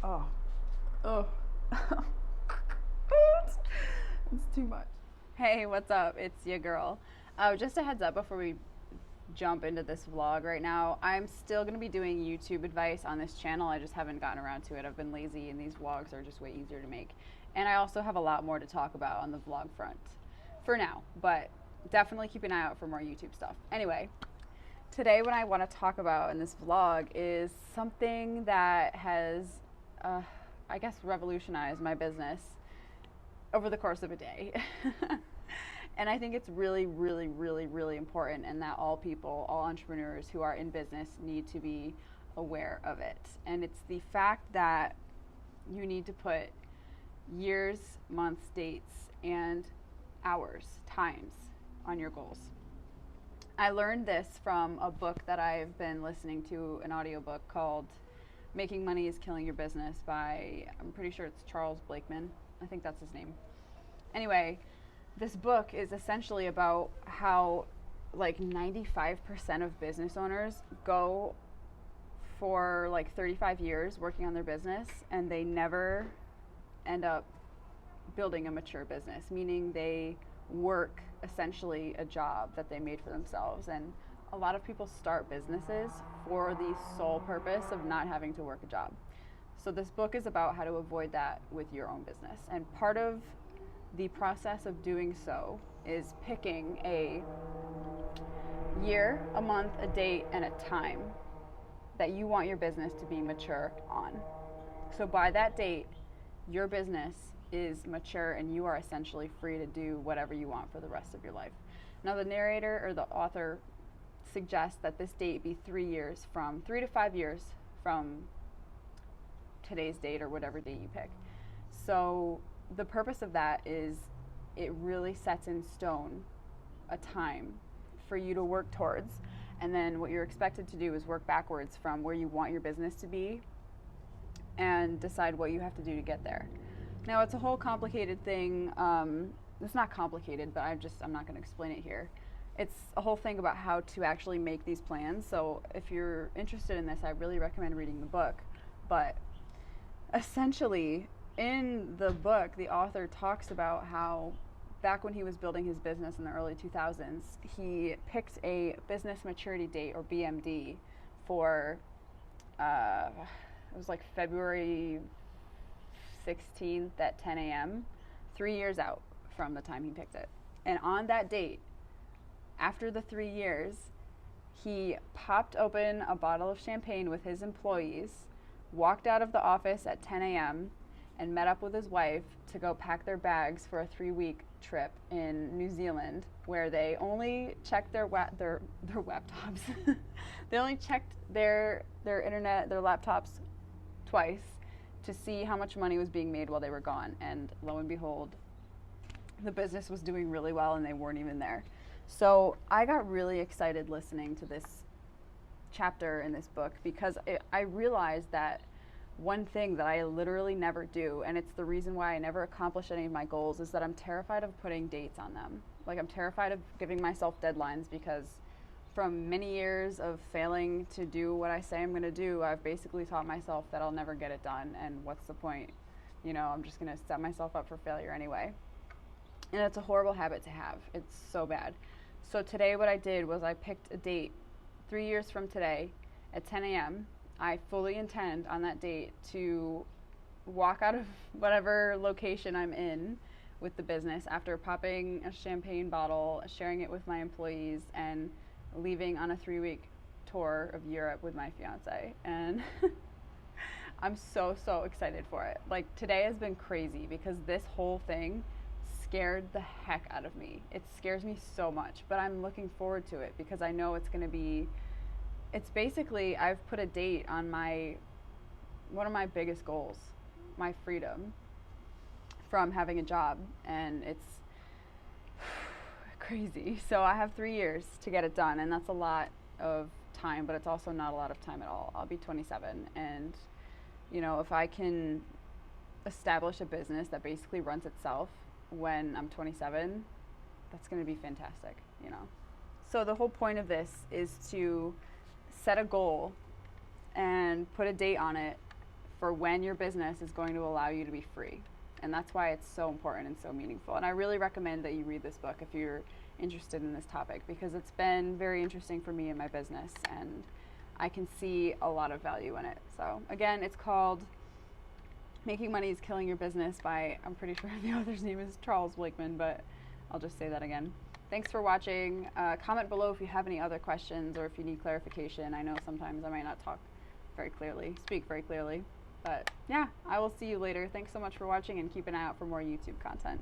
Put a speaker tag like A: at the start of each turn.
A: Oh, oh, it's too much. Hey, what's up? It's your girl. Just a heads up before we jump into this vlog right now. I'm still going to be doing YouTube advice on this channel. I just haven't gotten around to it. I've been lazy, and these vlogs are just way easier to make. And I also have a lot more to talk about on the vlog front for now, but definitely keep an eye out for more YouTube stuff. Anyway, today, what I want to talk about in this vlog is something that has, uh, I guess, revolutionized my business over the course of a day. And I think it's really, really, really, really important, and that all people, all entrepreneurs who are in business need to be aware of it. And it's the fact that you need to put years, months, dates, and hours, times on your goals. I learned this from a book that I've been listening to, an audiobook called Making Money is Killing Your Business by, I'm pretty sure it's Charles Blakeman. I think that's his name. Anyway, this book is essentially about how like 95% of business owners go for like 35 years working on their business and they never end up building a mature business, meaning they work essentially a job that they made for themselves. And a lot of people start businesses for the sole purpose of not having to work a job. So this book is about how to avoid that with your own business. And part of the process of doing so is picking a year, a month, a date, and a time that you want your business to be mature on. So by that date, your business is mature and you are essentially free to do whatever you want for the rest of your life. Now, the narrator or the author suggests that this date be 3 to 5 years from today's date or whatever date you pick. So the purpose of that is it really sets in stone a time for you to work towards. And then what you're expected to do is work backwards from where you want your business to be and decide what you have to do to get there. Now, it's a whole complicated thing. It's not complicated, but I'm not going to explain it here. It's a whole thing about how to actually make these plans. So if you're interested in this, I really recommend reading the book. But essentially, in the book, the author talks about how back when he was building his business in the early 2000s, he picked a business maturity date or BMD for it was like February 16th at 10 a.m., 3 years out from the time he picked it. And on that date, after the 3 years, he popped open a bottle of champagne with his employees, walked out of the office at 10 a.m., and met up with his wife to go pack their bags for a 3-week trip in New Zealand, where they only checked their laptops. They only checked their internet, their laptops twice to see how much money was being made while they were gone. And lo and behold, the business was doing really well and they weren't even there. So I got really excited listening to this chapter in this book because I realized that one thing that I literally never do, and it's the reason why I never accomplish any of my goals, is that I'm terrified of putting dates on them. Like, I'm terrified of giving myself deadlines because from many years of failing to do what I say I'm going to do, I've basically taught myself that I'll never get it done, and what's the point? I'm just going to set myself up for failure anyway. And it's a horrible habit to have. It's so bad. So today what I did was I picked a date 3 years from today at 10 a.m. I fully intend on that date to walk out of whatever location I'm in with the business after popping a champagne bottle, sharing it with my employees, and leaving on a 3-week tour of Europe with my fiance. And I'm so, so excited for it. Like, today has been crazy because this whole thing scared the heck out of me. It scares me so much, but I'm looking forward to it because I know it's going to be, it's basically, I've put a date on one of my biggest goals, my freedom from having a job, and it's crazy. So I have 3 years to get it done, and that's a lot of time, but it's also not a lot of time at all. I'll be 27, and if I can establish a business that basically runs itself when I'm 27, that's going to be fantastic. So the whole point of this is to set a goal and put a date on it for when your business is going to allow you to be free. And that's why it's so important and so meaningful. And I really recommend that you read this book if you're interested in this topic, because it's been very interesting for me in my business, and I can see a lot of value in it. So again, it's called Making Money is Killing Your Business by, I'm pretty sure the author's name is Charles Blakeman, but I'll just say that again. Thanks for watching. Comment below if you have any other questions or if you need clarification. I know sometimes I might not speak very clearly. But yeah, I will see you later. Thanks so much for watching, and keep an eye out for more YouTube content.